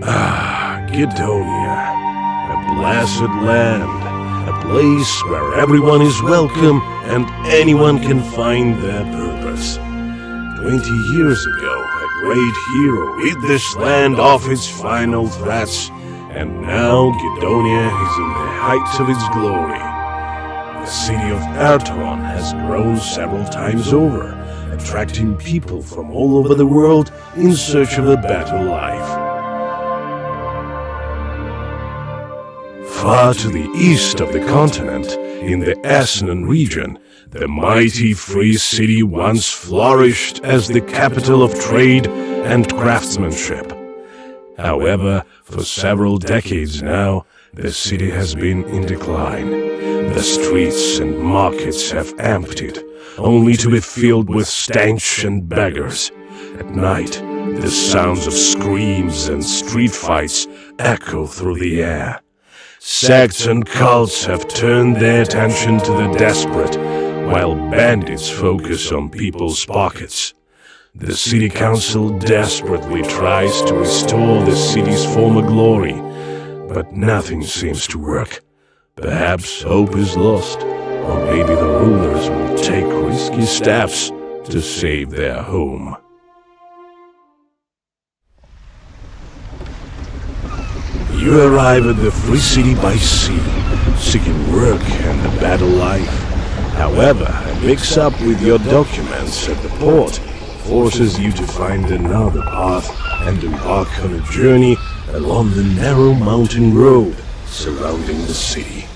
Gedonia, a blessed land, a place where everyone is welcome and anyone can find their purpose. 20 years ago, a great hero rid this land of its final threats, and now Gedonia is in the height of its glory. The city of Ertron has grown several times over, attracting people from all over the world in search of a better life. Far to the east of the continent, in the Arsenius region, the mighty free city once flourished as the capital of trade and craftsmanship. However, for several decades now, the city has been in decline. The streets and markets have emptied, only to be filled with stench and beggars. At night, the sounds of screams and street fights echo through the air. Sects and cults have turned their attention to the desperate, while bandits focus on people's pockets. The city council desperately tries to restore the city's former glory, but nothing seems to work. Perhaps hope is lost, or maybe the rulers will take risky steps to save their home. You arrive at the free city by sea, seeking work and a better life. However, a mix-up with your documents at the port forces you to find another path and embark on a journey along the narrow mountain road surrounding the city.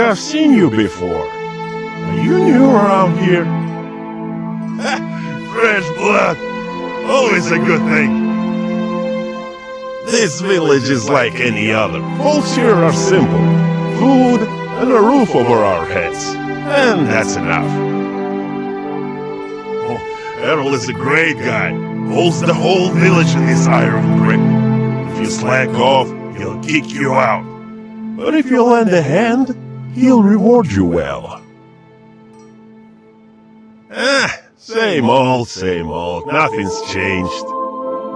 I've seen you before. Are you new around here? Fresh blood! Always a good thing. This village is like any other. Folks here are simple. Food and a roof over our heads. And that's enough. Oh, Earl is a great guy. Holds the whole village in his iron grip. If you slack off, he'll kick you out. But if you lend a hand, he'll reward you well. Same old, same old. Nothing's changed.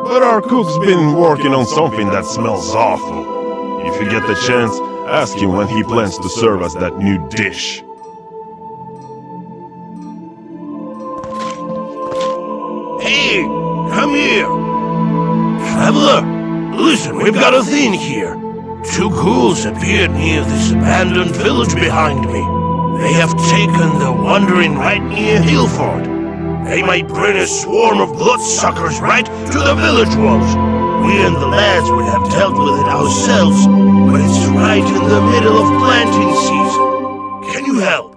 But our cook's been working on something that smells awful. If you get the chance, ask him when he plans to serve us that new dish. Hey, come here. Traveler, listen, we've got a thing here. Two ghouls appeared near this abandoned village behind me. They have taken the wandering right near Hillford. They might bring a swarm of bloodsuckers right to the village walls. We and the lads would have dealt with it ourselves, but it's right in the middle of planting season. Can you help?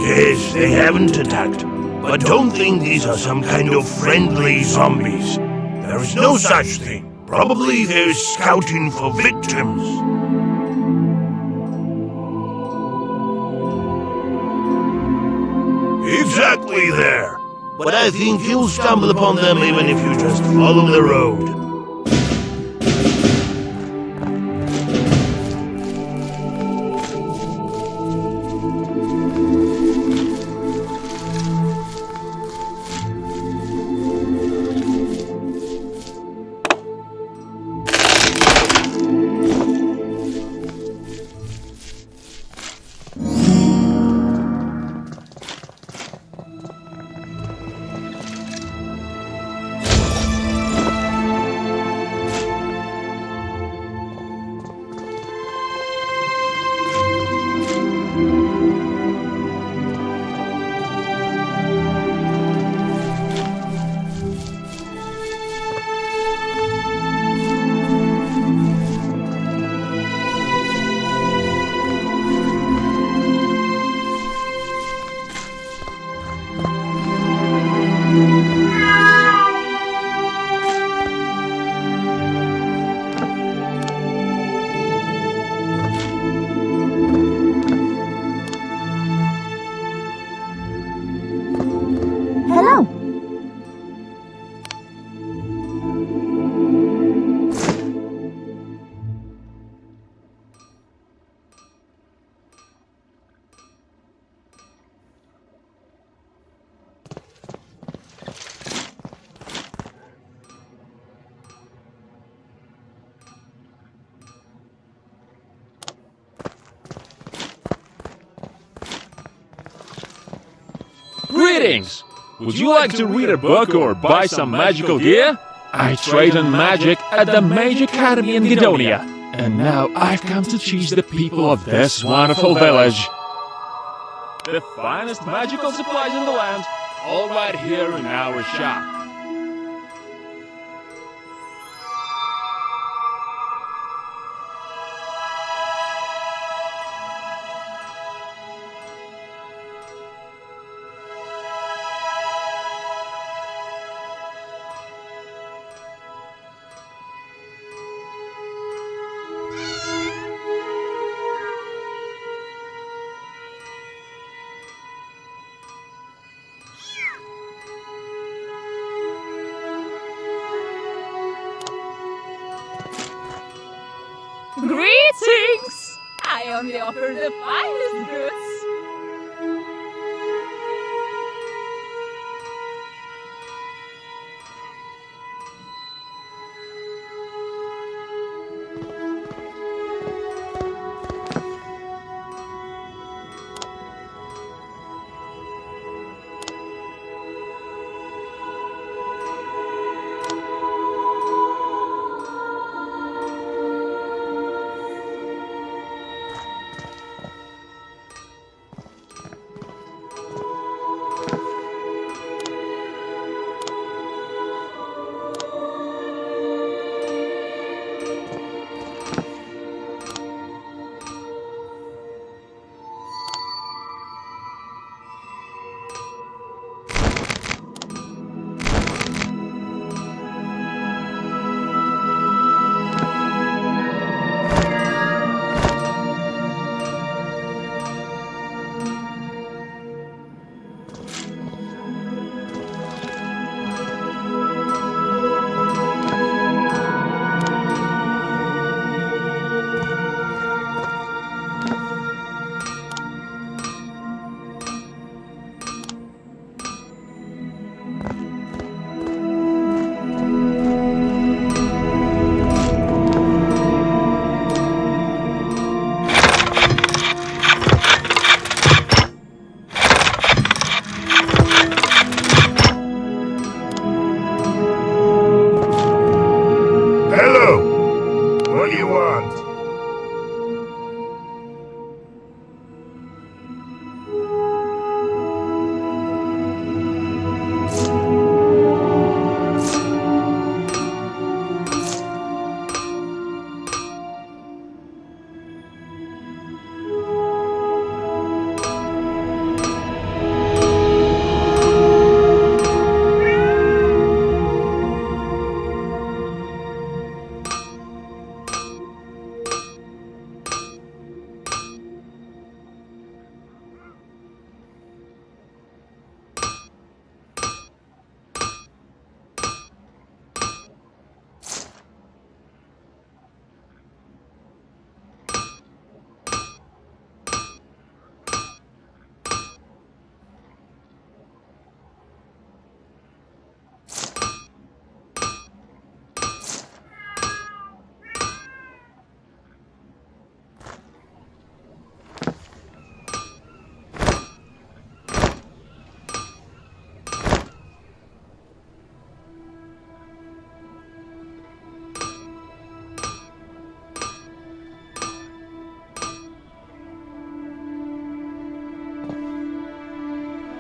Yes, they haven't attacked, but don't think these are some kind of friendly zombies. There is no such thing. Probably they're scouting for victims. Exactly there. But I think you'll stumble upon them even if you just follow the road. Greetings! Would you like to read a book or buy some magical gear? I trade on magic at the Mage Academy in Gedonia. And now I've come to teach the people of this wonderful village the finest magical supplies in the land, all right here in our shop. Greetings! I only offer the finest goods.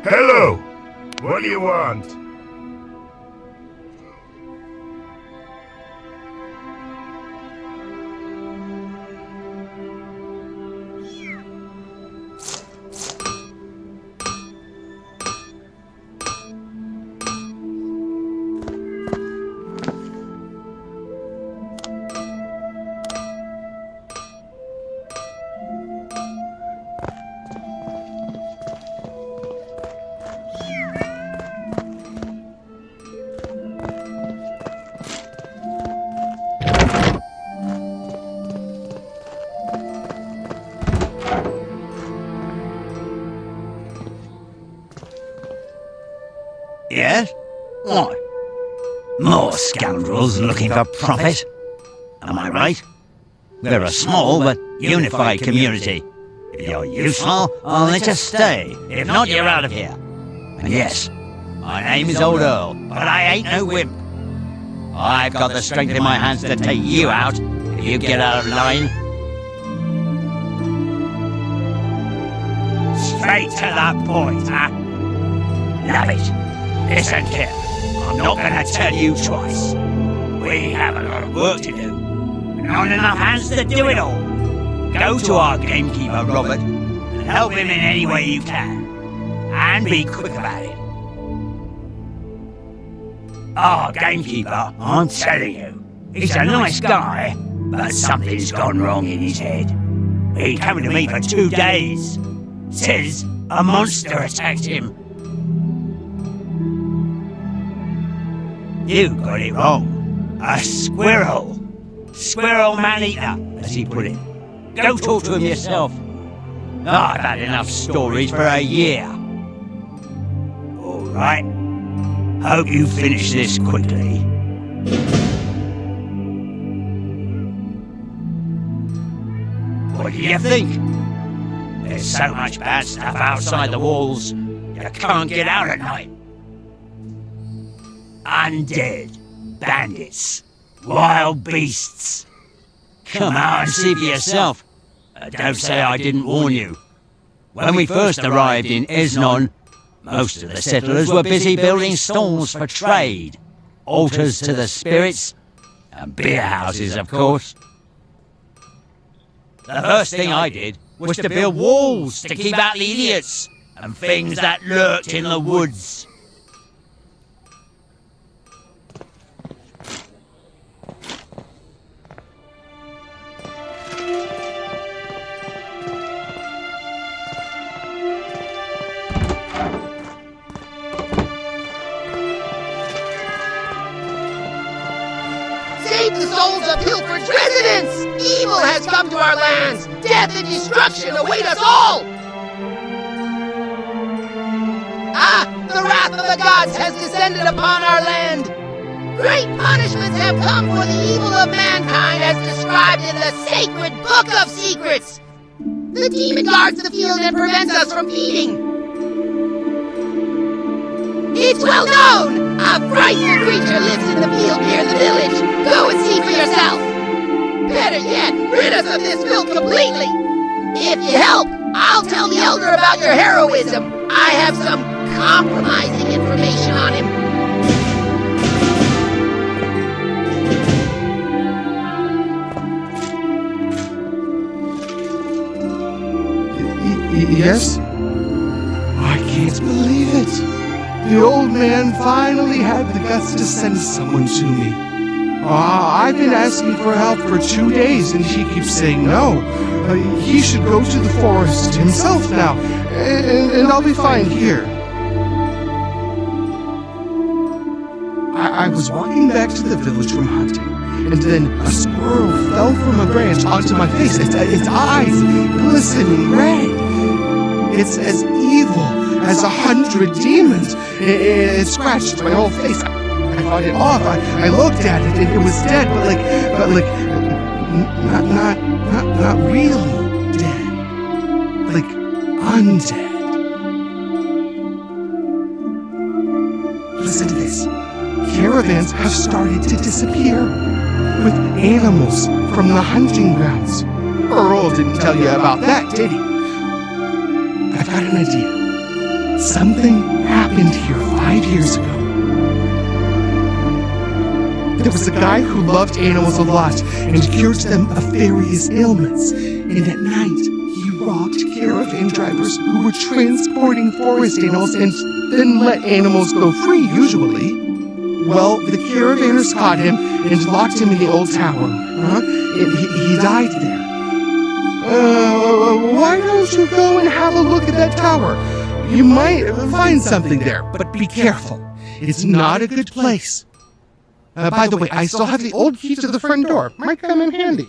Hello! What do you want? Yes? What? More scoundrels looking for profit? Am I right? We're a small but unified community. If you're useful, I'll let you stay. If not, you're out of here. Yes, my name is Old Earl, but I ain't no wimp. I've got the strength in my hands to take you out if you get out of line. Straight to the point, huh? Love it. Listen, kid, I'm not gonna tell you twice. We have a lot of work to do, and not enough hands to do it all. Go to our gamekeeper, Robert, and help him in any way you can. And be quick about it. Our gamekeeper, I'm telling you, he's a nice guy, but something's gone wrong in his head. He came to me for 2 days. Says a monster attacked him. You got it wrong. A squirrel. Squirrel man-eater, as he put it. Go talk to him yourself. I've had enough stories for a year. All right. Hope you finish this quickly. What do you think? There's so much bad stuff outside the walls, you can't get out at night. Undead, bandits, wild beasts. Come out and see for yourself. Don't say I didn't warn you. When we first arrived in Esnon, most of the settlers were busy building stalls for trade, altars to the spirits, and beer houses, of course. The first thing I did was to build walls to keep out the idiots and things that lurked in the woods. Save the souls of Hillford's residents! Evil has come to our lands! Death and destruction await us all! Ah! The wrath of the gods has descended upon our land! Great punishments have come for the evil of mankind as described in the sacred Book of Secrets! The demon guards the field and prevents us from feeding! It's well known! A frightful creature lives in the field near the village! Go and see for yourself! Better yet, rid us of this filth completely! If you help, I'll tell the elder about your heroism! I have some compromising information on him! Yes? I can't believe it! The old man finally had the guts to send someone to me. I've been asking for help for 2 days and he keeps saying no. He should go to the forest himself now, and I'll be fine here. I was walking back to the village from hunting, and then a squirrel fell from a branch onto my face, its eyes glistening red. It's as evil as 100 demons. It scratched my whole face. I fought it off. I looked at it and it was dead, but not really dead. Like undead. Listen to this. Caravans have started to disappear with animals from the hunting grounds. Earl didn't tell you about that, did he? I've got an idea. Something happened here 5 years ago. There was a guy who loved animals a lot and cured them of various ailments. And at night, he robbed caravan drivers who were transporting forest animals and then let animals go free, usually. Well, the caravanners caught him and locked him in the old tower. He died there. Why don't you go and have a look at that tower? You might find something there, but be careful. It's not a good place. By the way, I still have the old key to the front door. Might come in handy.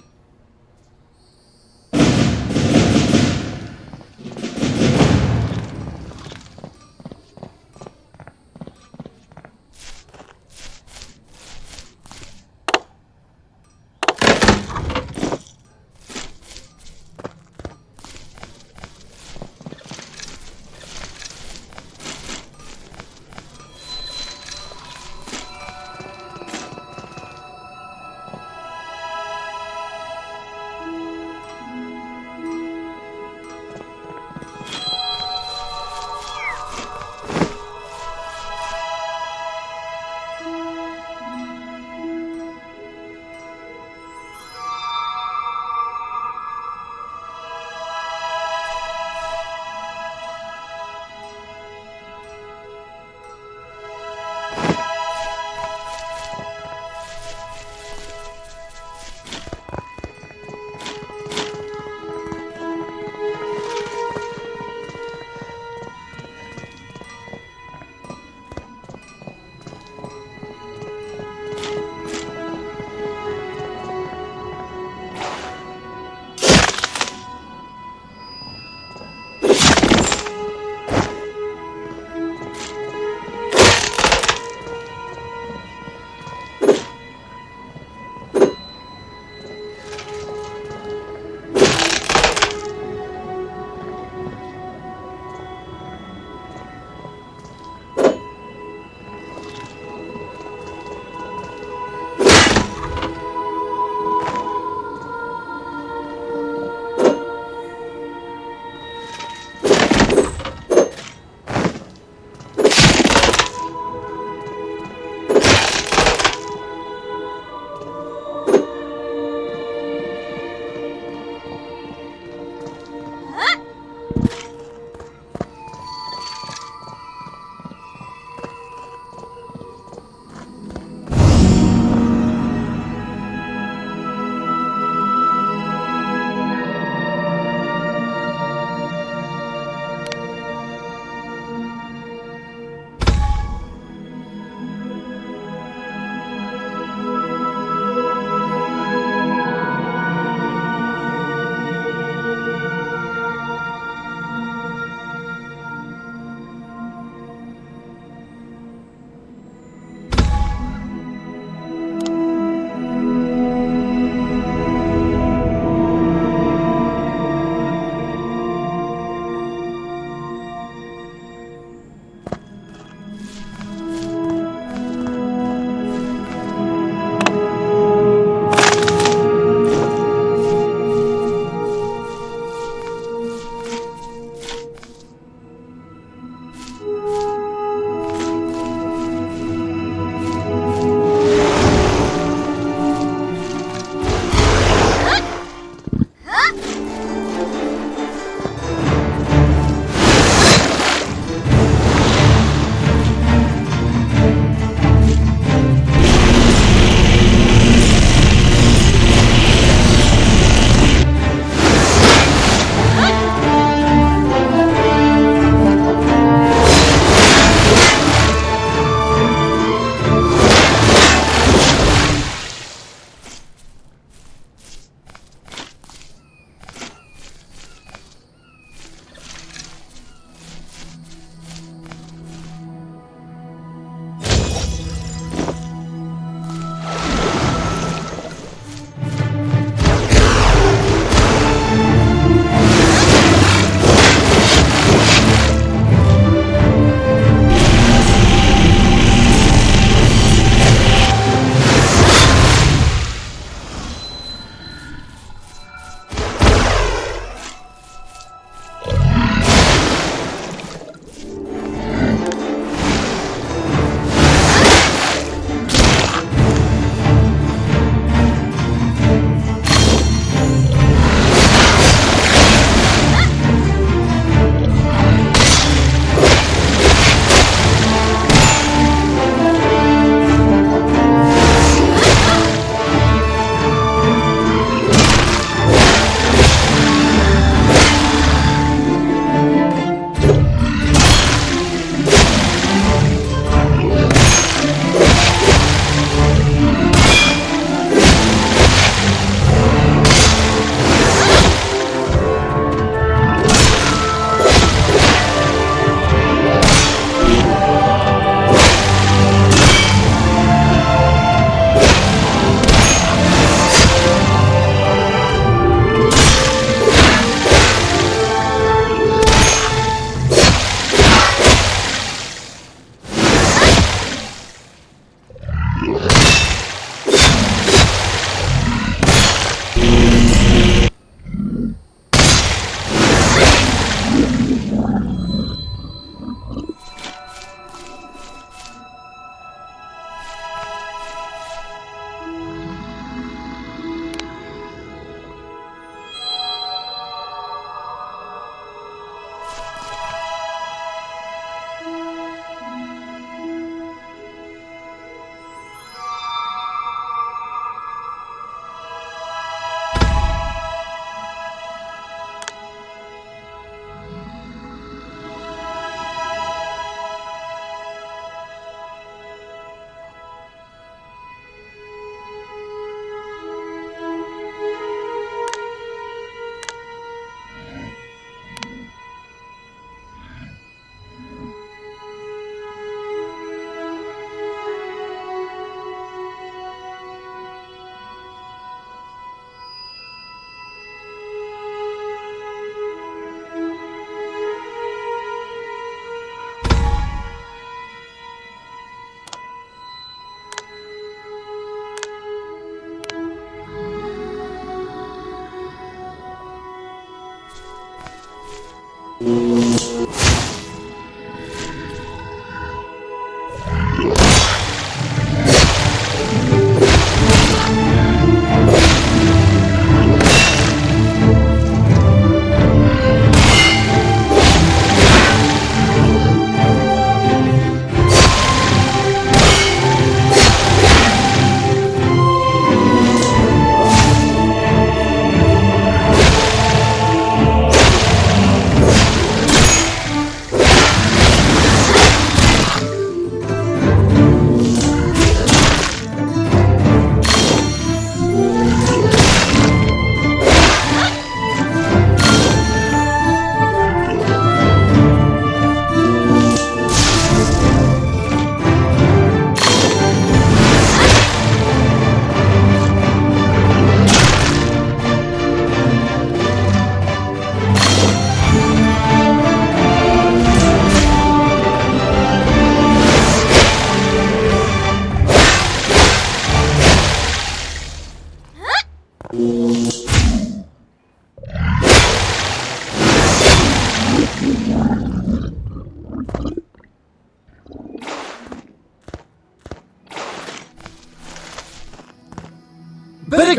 Better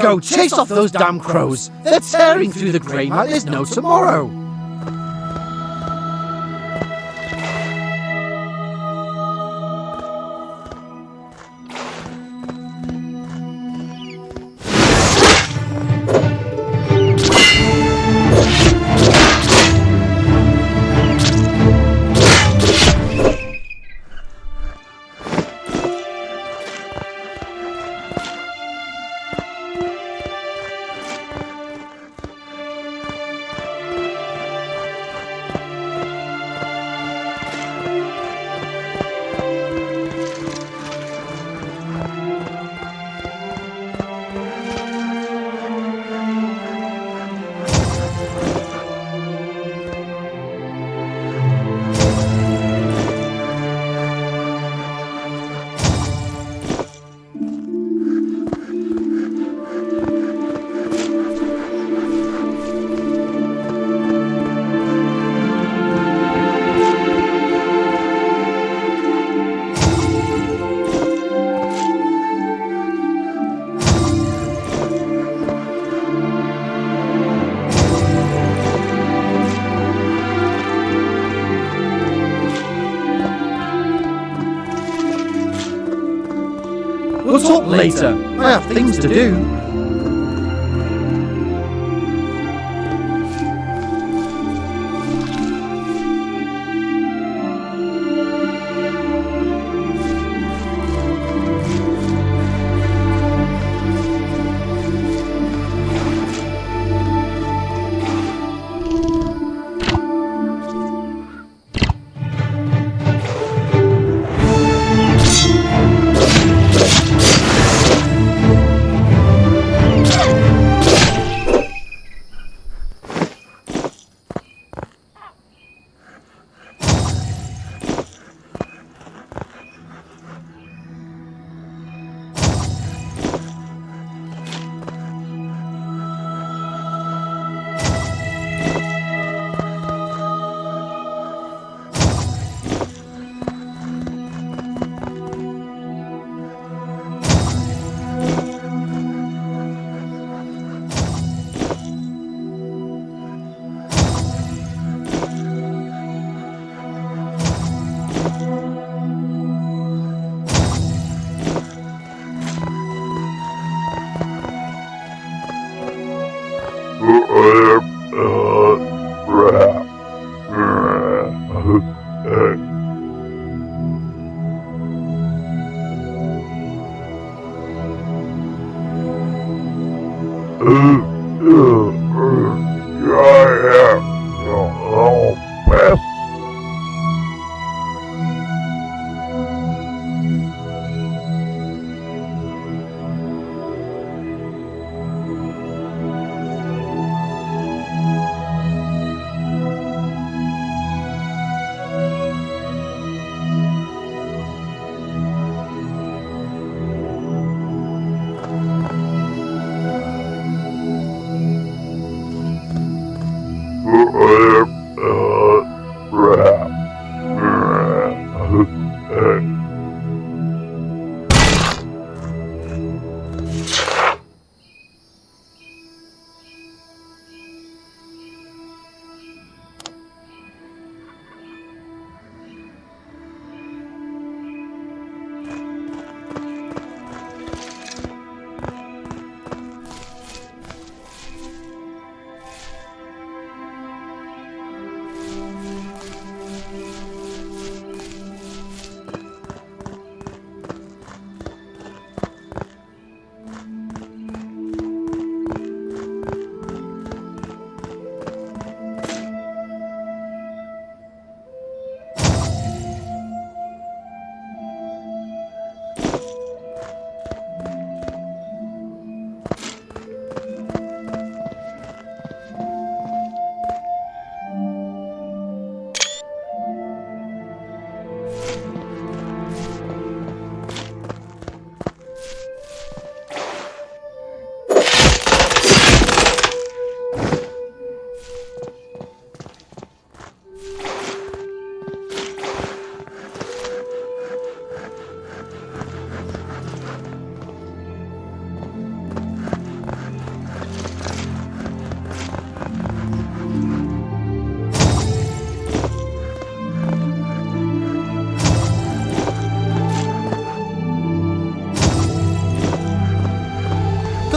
go chase off those damn crows. They're tearing through the grain like there's no tomorrow. We'll talk later. I have things to do.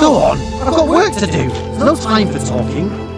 Go on, I've got work to do. There's no time for talking.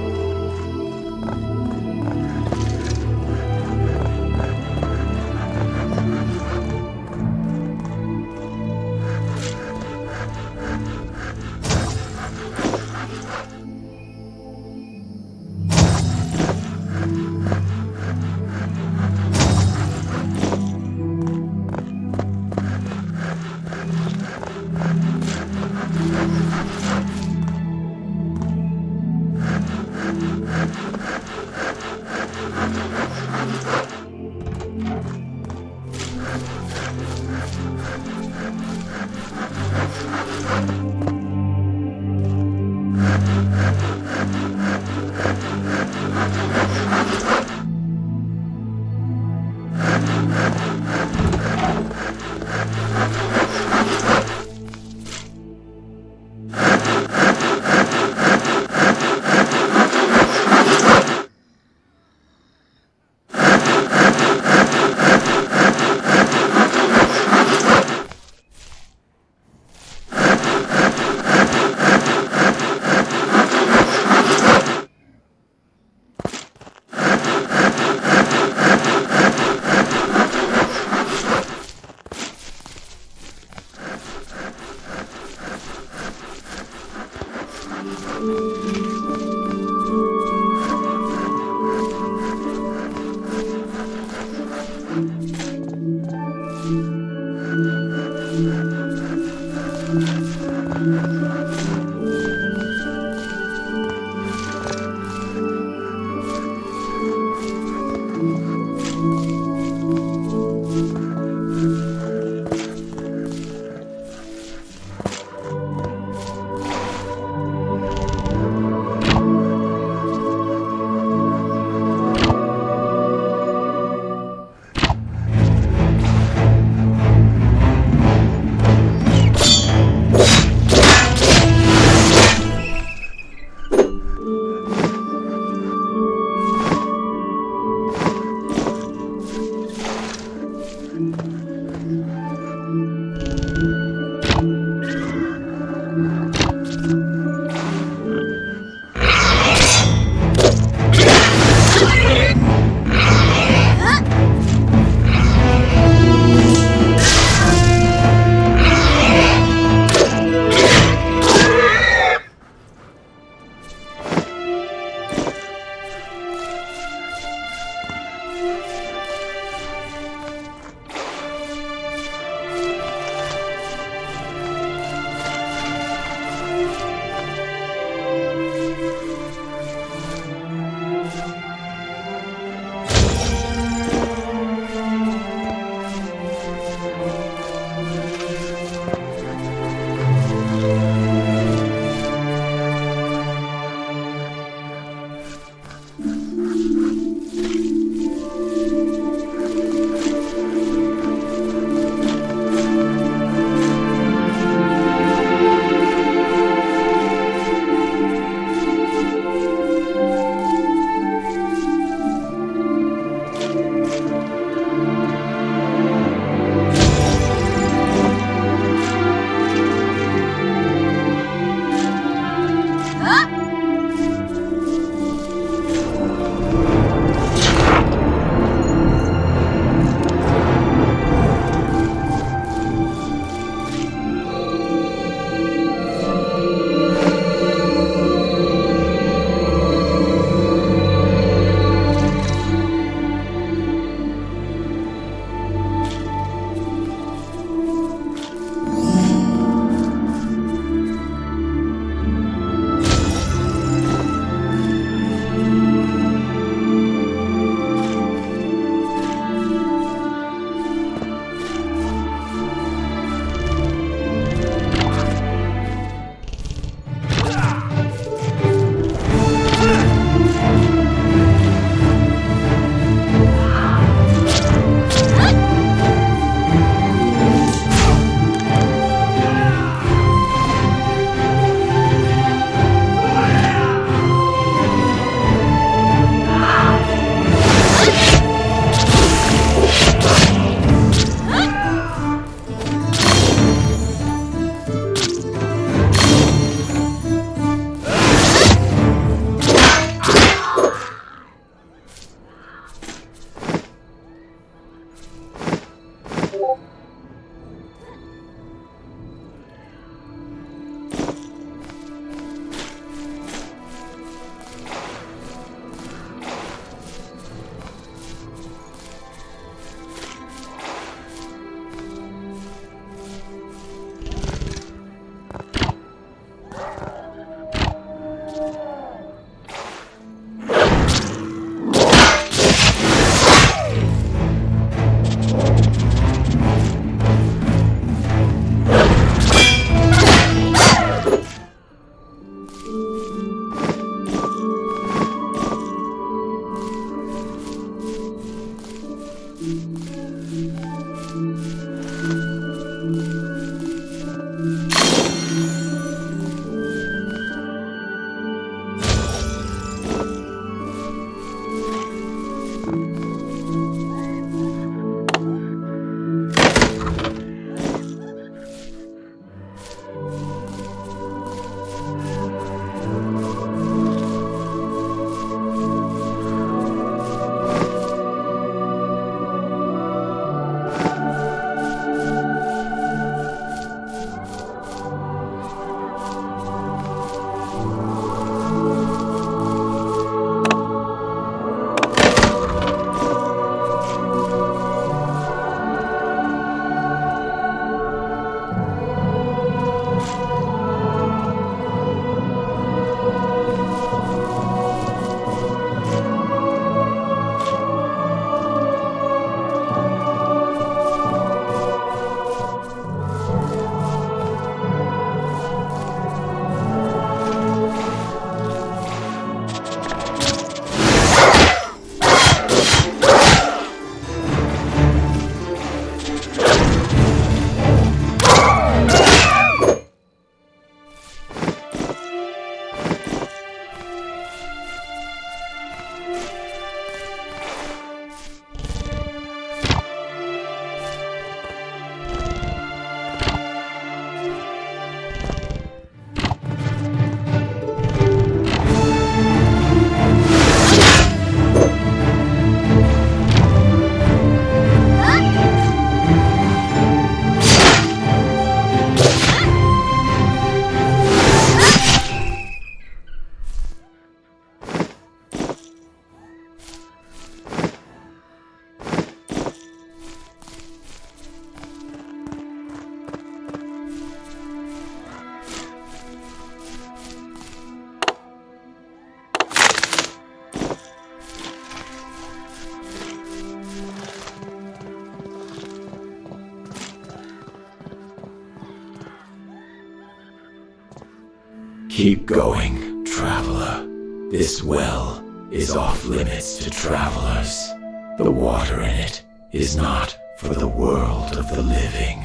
Keep going, traveler. This well is off limits to travelers. The water in it is not for the world of the living.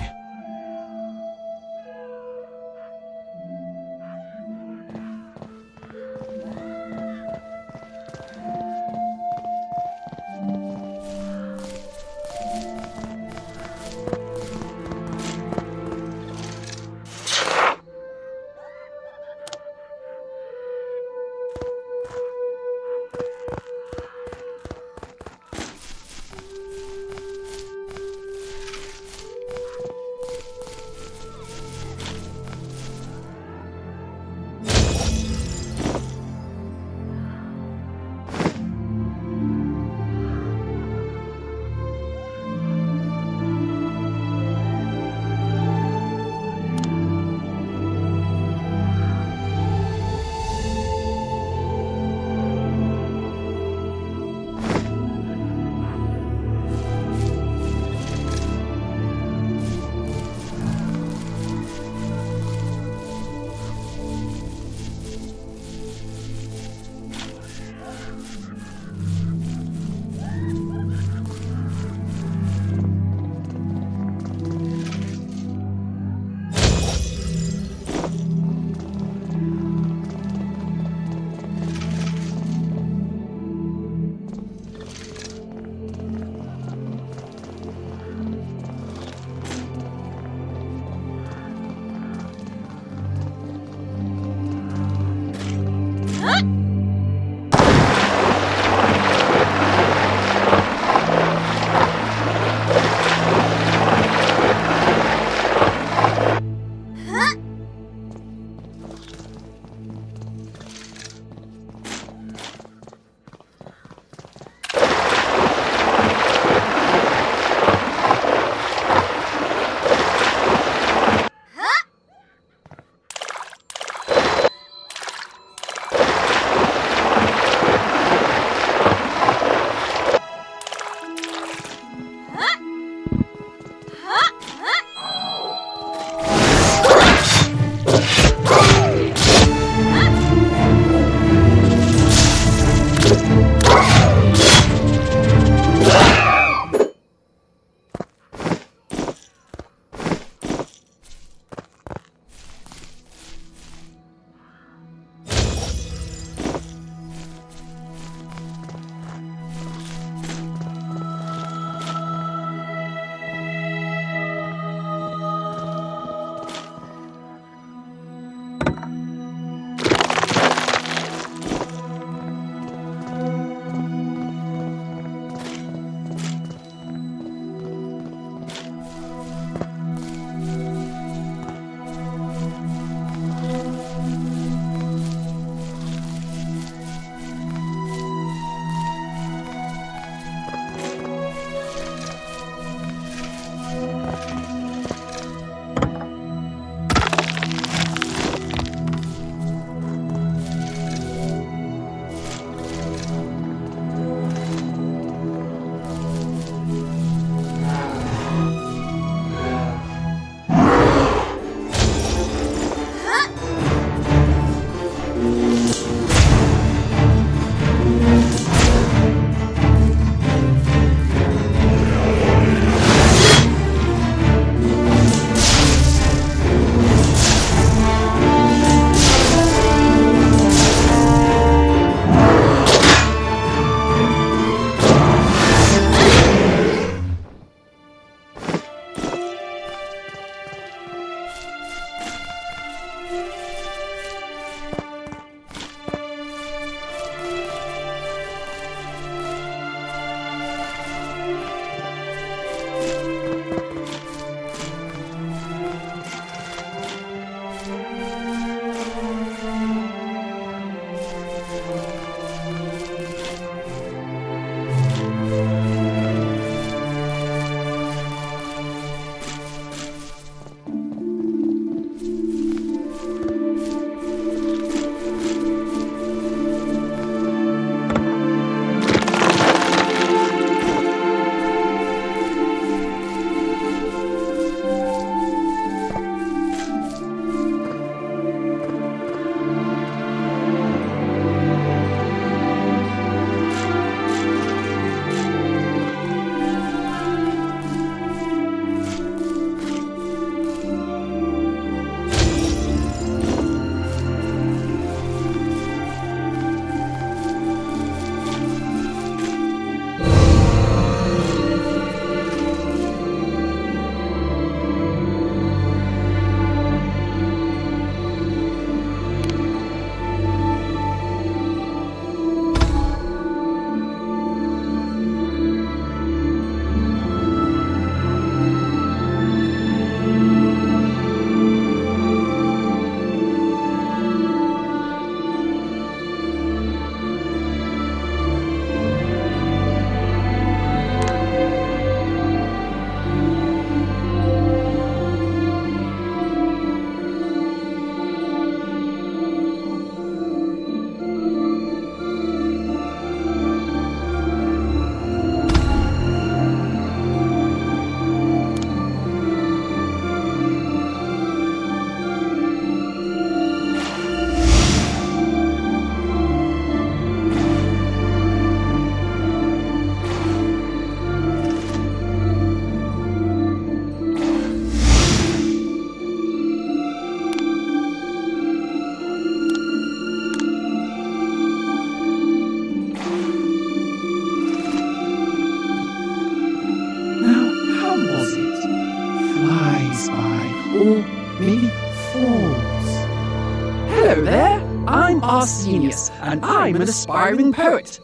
Hello there, I'm Arsenius, and I'm an aspiring poet.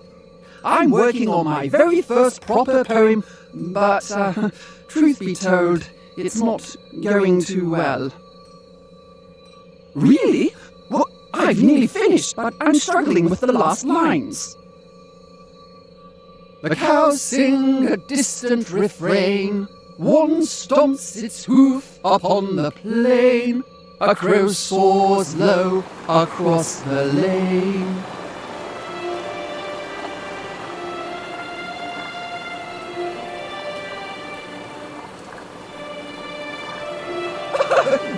I'm working on my very first proper poem, but, truth be told, it's not going too well. Really? Well, I've nearly finished, but I'm struggling with the last lines. The cows sing a distant refrain, one stomps its hoof upon the plain, a crow soars low across the lane.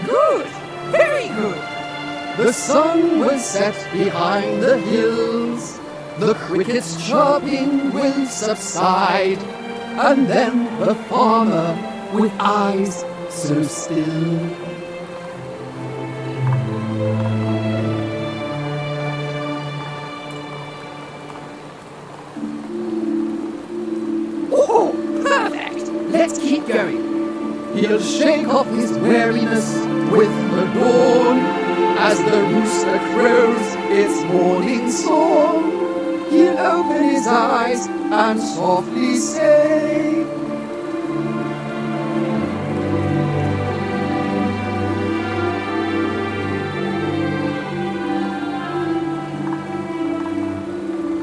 Good! Very good! The sun will set behind the hills, the crickets chirping will subside, and then the farmer with eyes so still. Oh, perfect! Let's keep going. He'll shake off his weariness with the dawn, as the rooster crows its morning song. He'll open his eyes and softly say,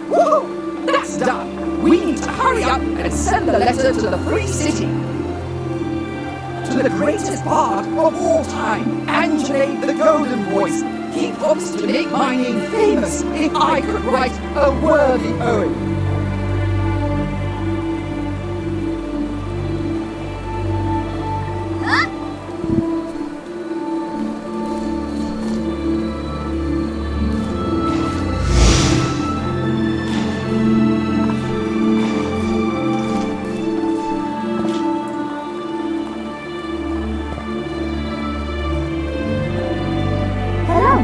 "Whoa! That's done! We need to hurry up and send the letter to the free city. To the greatest bard of all time, Angelo the Golden Voice. He promised to make my name famous if I could write a worthy poem." Hello.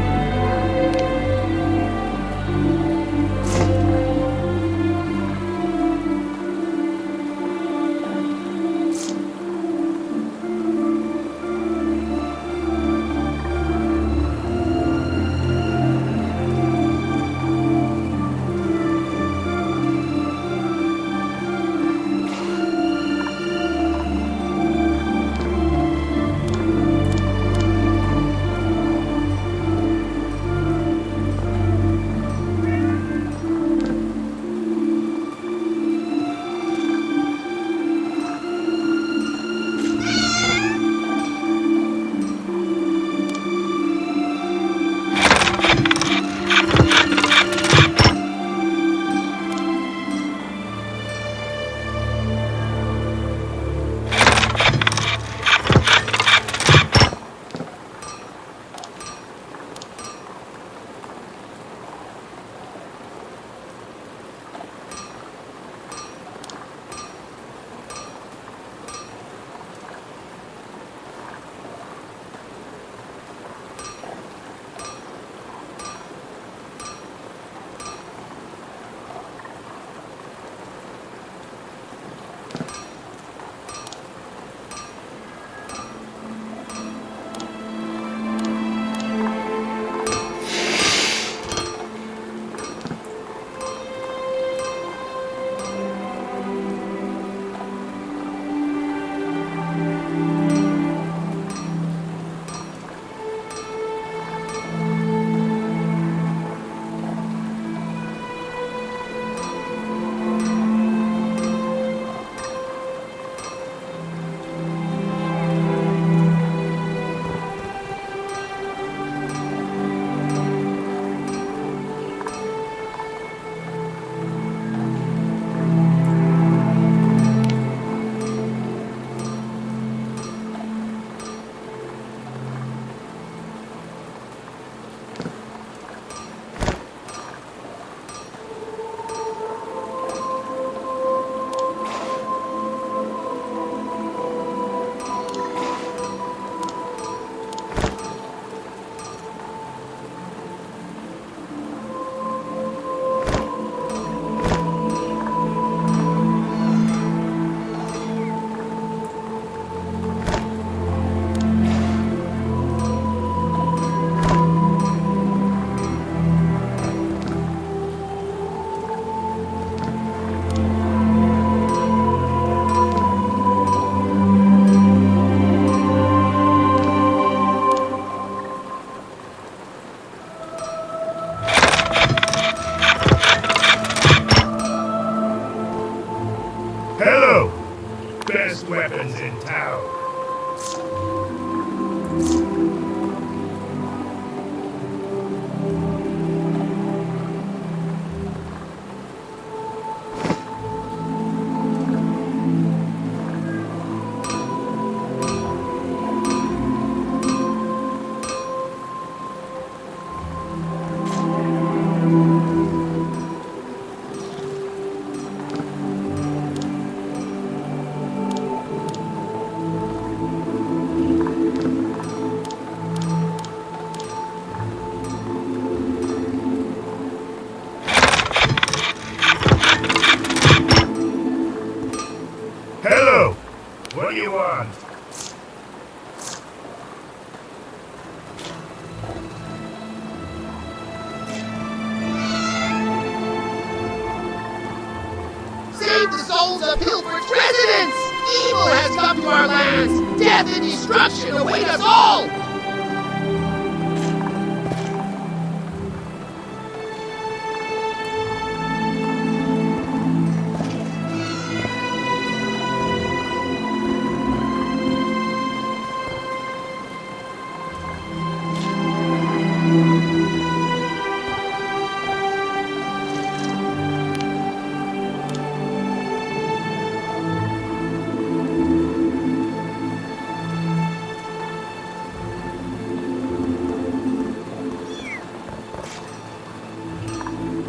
Residents! Evil has come to our lands! Death and destruction await us all!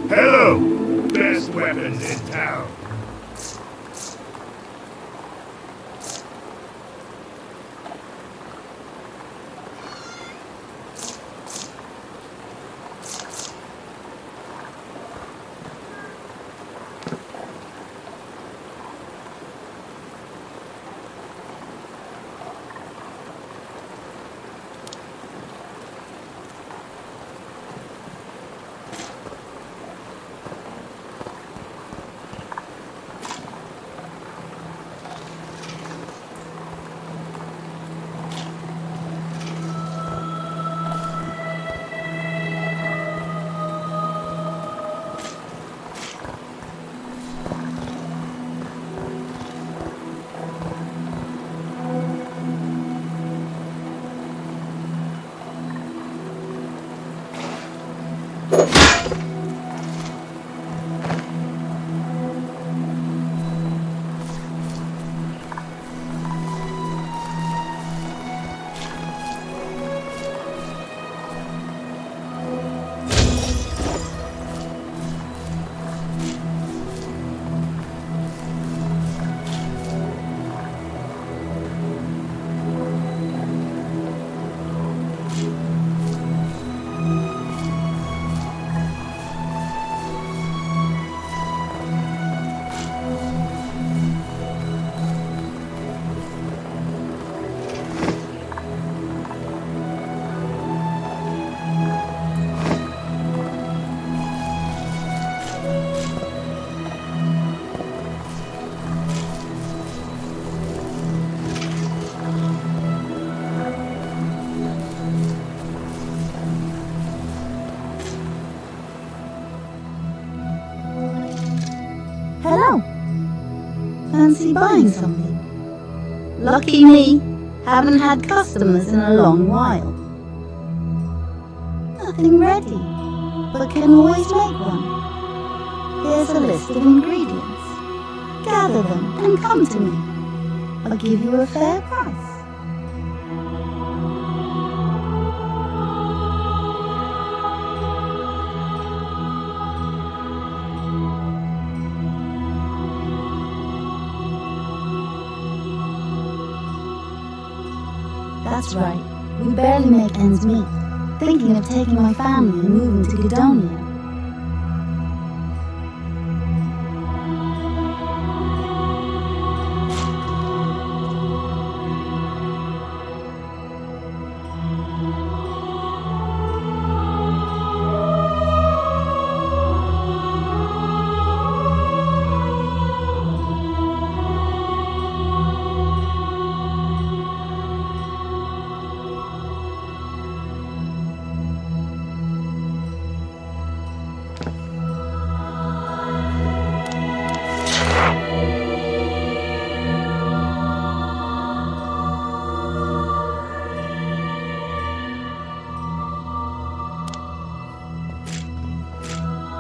Hello! Best weapons in town. Hello. Fancy buying something? Lucky me, haven't had customers in a long while. Nothing ready, but can always make one. Here's a list of ingredients. Gather them and come to me. I'll give you a fair price. That's right, we barely make ends meet. Thinking of taking my family and moving to Gedonia.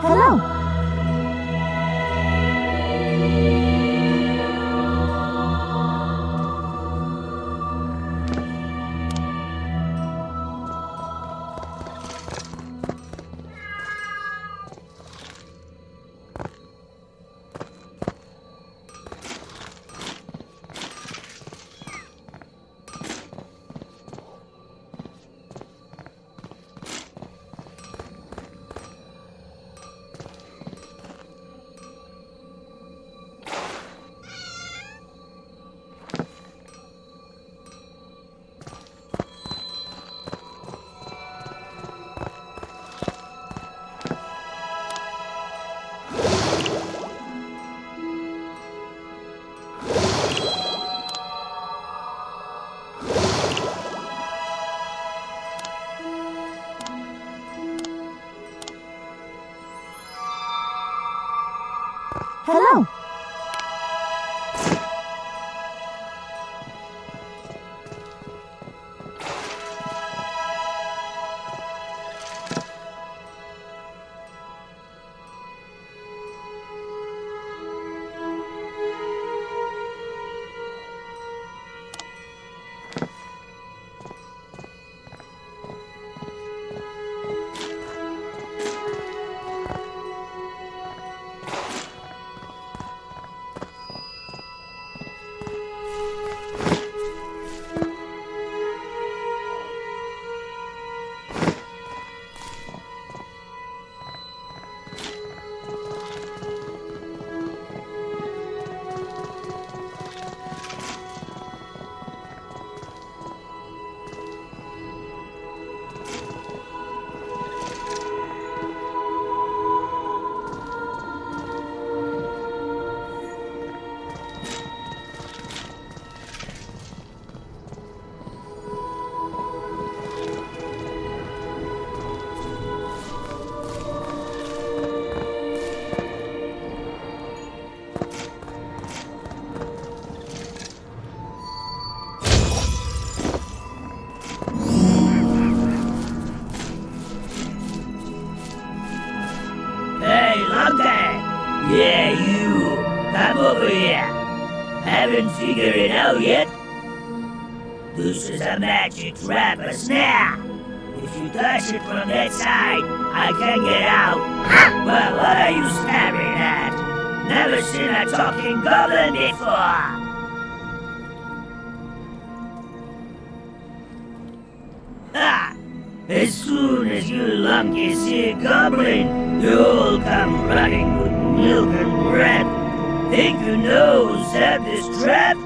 Hello. Hello. Yeah, you! Come over here! Haven't figured it out yet? This is a magic trap, a snare! If you touch it from that side, I can get out! Well, what are you staring at? Never seen a talking goblin before! As soon as you lunky see a goblin, you'll come running with milk and bread. Think you know who set this trap?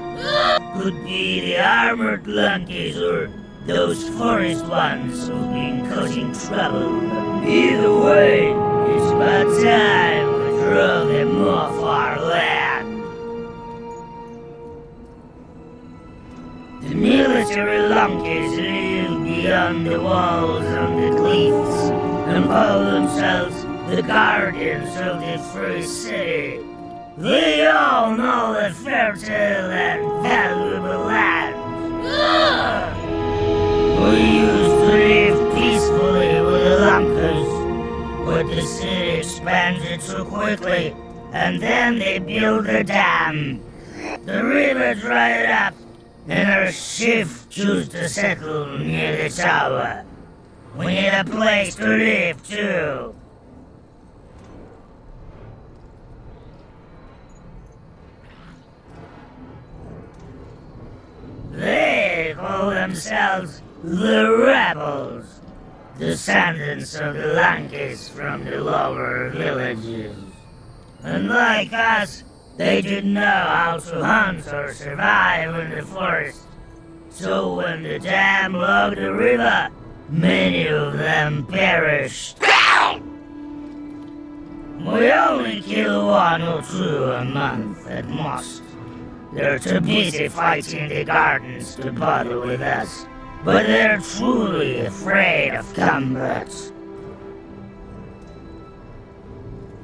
Could be the armored lunkies or those forest ones who've been causing trouble. Either way, it's about time we drove them off our land. The military lunkies live beyond the walls on the cliffs and call themselves the guardians of the free city. They all know the fertile and valuable land. We used to live peacefully with the lunkers, but the city expanded so quickly, and then they built a dam. The river dried up, and our shift chose to settle near the tower. We need a place to live, too. They call themselves the Rebels, descendants of the Lankies from the lower villages. And like us, they didn't know how to hunt or survive in the forest. So when the dam logged the river, many of them perished. We only kill 1 or 2 a month at most. They're too busy fighting the gardens to bother with us, but they're truly afraid of combat.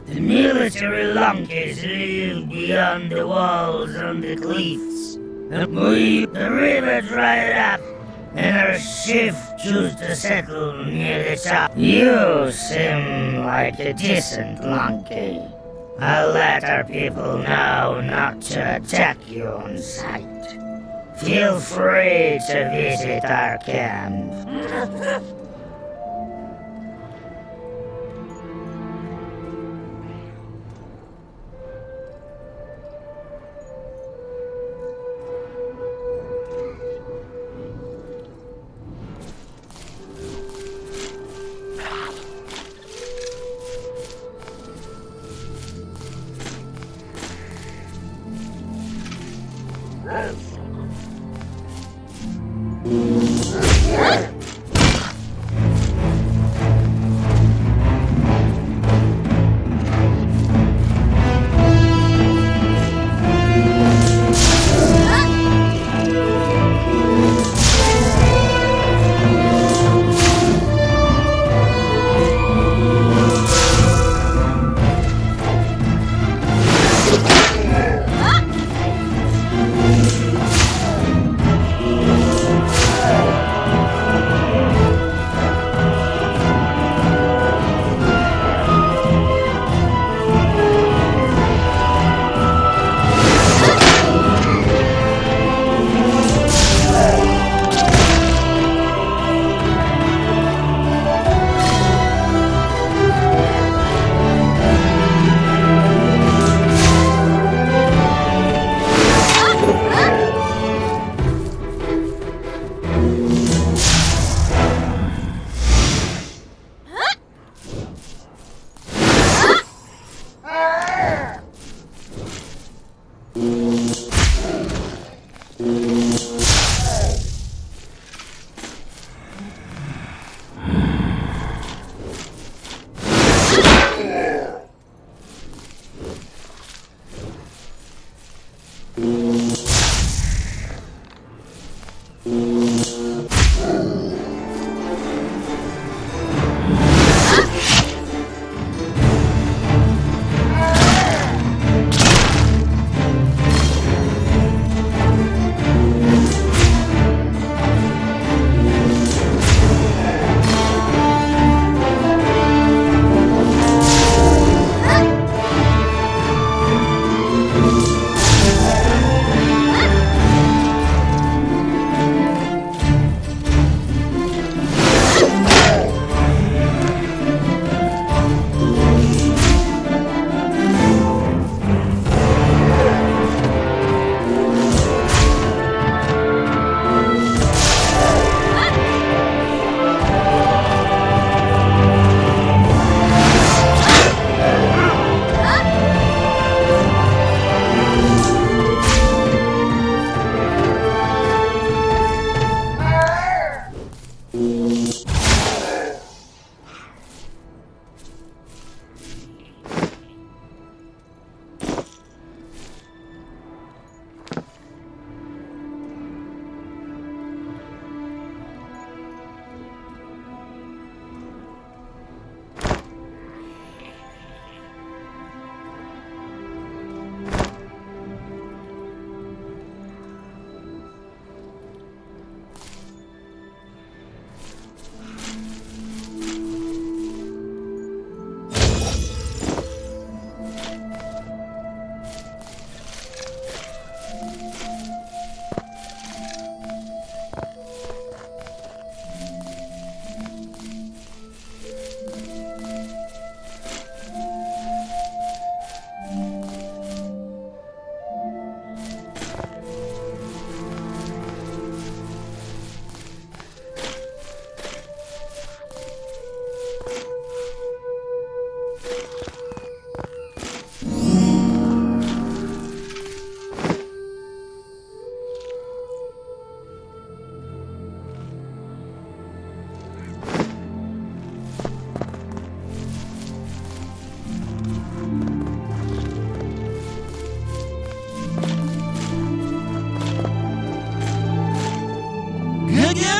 The military lunkies live beyond the walls on the cliffs, and the river dried up, and our shift chose to settle near the top. You seem like a decent lunky. I'll let our people know not to attack you on sight. Feel free to visit our camp.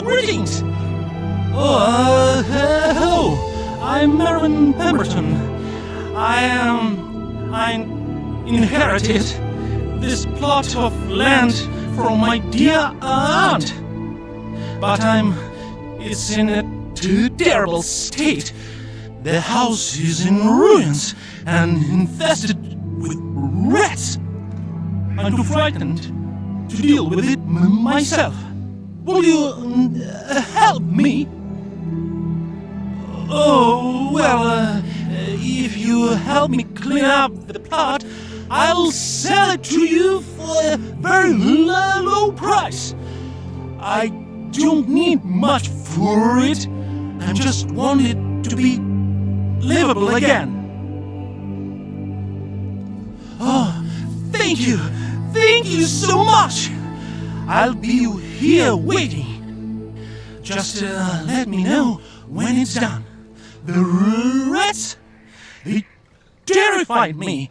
Greetings! Hello. I'm Mervin Pemberton. I inherited this plot of land from my dear aunt. But it's in a terrible state. The house is in ruins and infested with rats. I'm too frightened to deal with it myself. Will you help me? Oh, well, if you help me clean up the plot, I'll sell it to you for a very low price. I don't need much for it. I just want it to be livable again. Oh, thank you. Thank you so much. I'll be here waiting. Just let me know when it's done. The rats, they terrified me.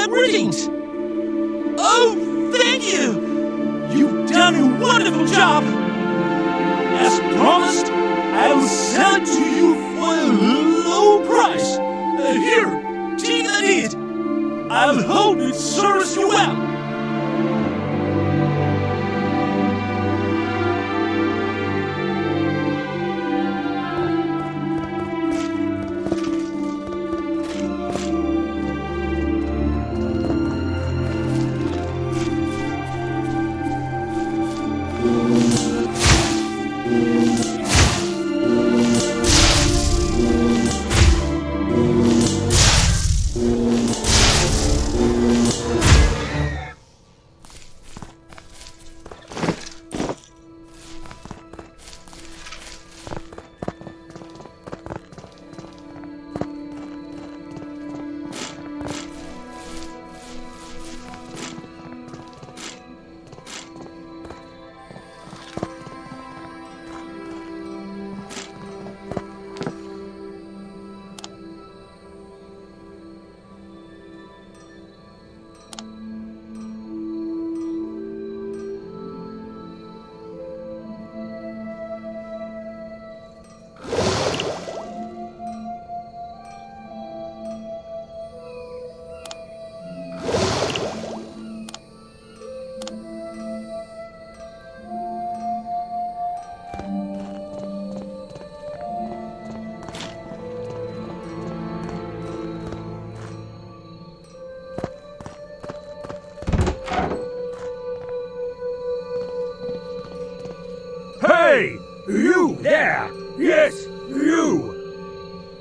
Greetings! Oh, thank you! You've done a wonderful job! As promised, I will sell it to you for a low price. Here, take the deed. I hope it serves you well.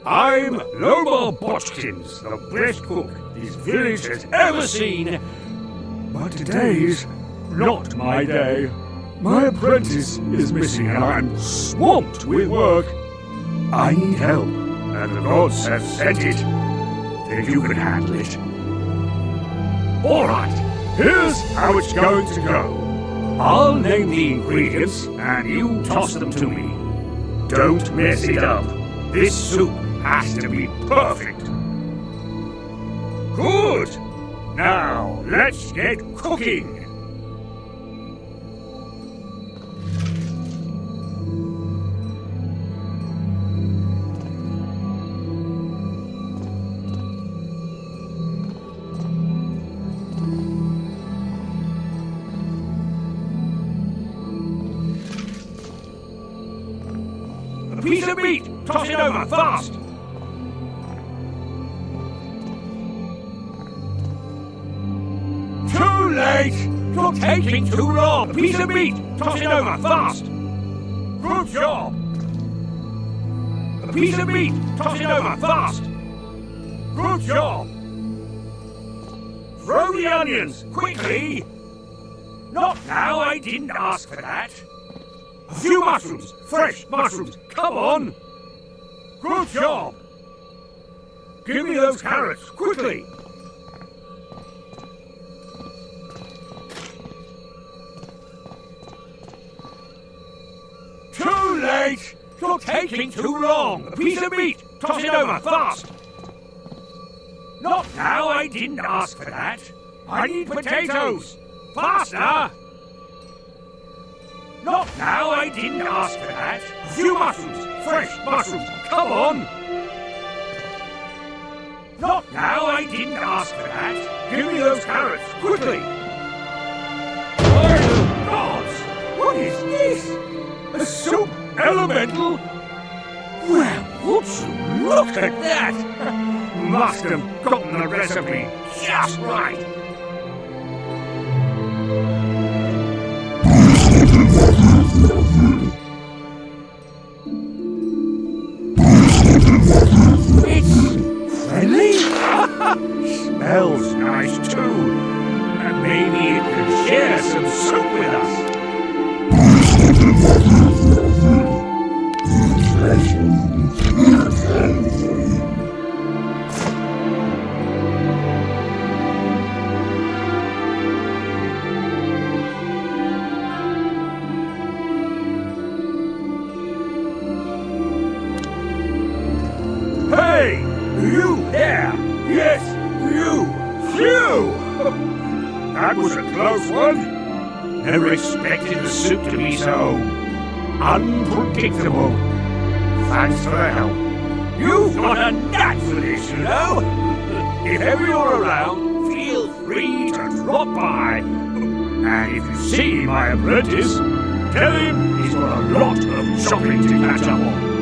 I'm Lomar Caskwoods, the best cook this village has ever seen. But today's not my day. My apprentice is missing and I'm swamped with work. I need help, and the gods have sent it. Think you can handle it? Alright, here's how it's going to go. I'll name the ingredients and you toss them to me. Don't mess it up. This soup has to be perfect. Good! Now, let's get cooking! A piece of meat! Toss it over, fast! Too late! You're taking too long! A piece of meat! Toss it over, fast! Good job! A piece of meat! Toss it over, fast! Good job! Throw the onions, quickly! Not now, I didn't ask for that! A few mushrooms! Fresh mushrooms! Come on! Good job! Give me those carrots, quickly! Too late! You're taking too long! A piece of meat! Toss it over, fast! Not now, I didn't ask for that! I need potatoes! Faster! Not now, I didn't ask for that! A few mushrooms! Fresh mushrooms! Come on! Not now, I didn't ask for that! Give me those carrots, quickly! Oh, gods! What is this? A soup elemental? Well, would you look at that? Must have gotten the recipe just right! It's friendly? Smells nice too. And maybe it can share some soup with us. Hey! You there! Yes, you! Phew! That was a close one. Never expected the soup to be so unpredictable. Thanks for the help. You've got a knack for this, you know. If ever you're around, feel free to drop by. And if you see my apprentice, tell him he's got a lot of shopping to catch up on.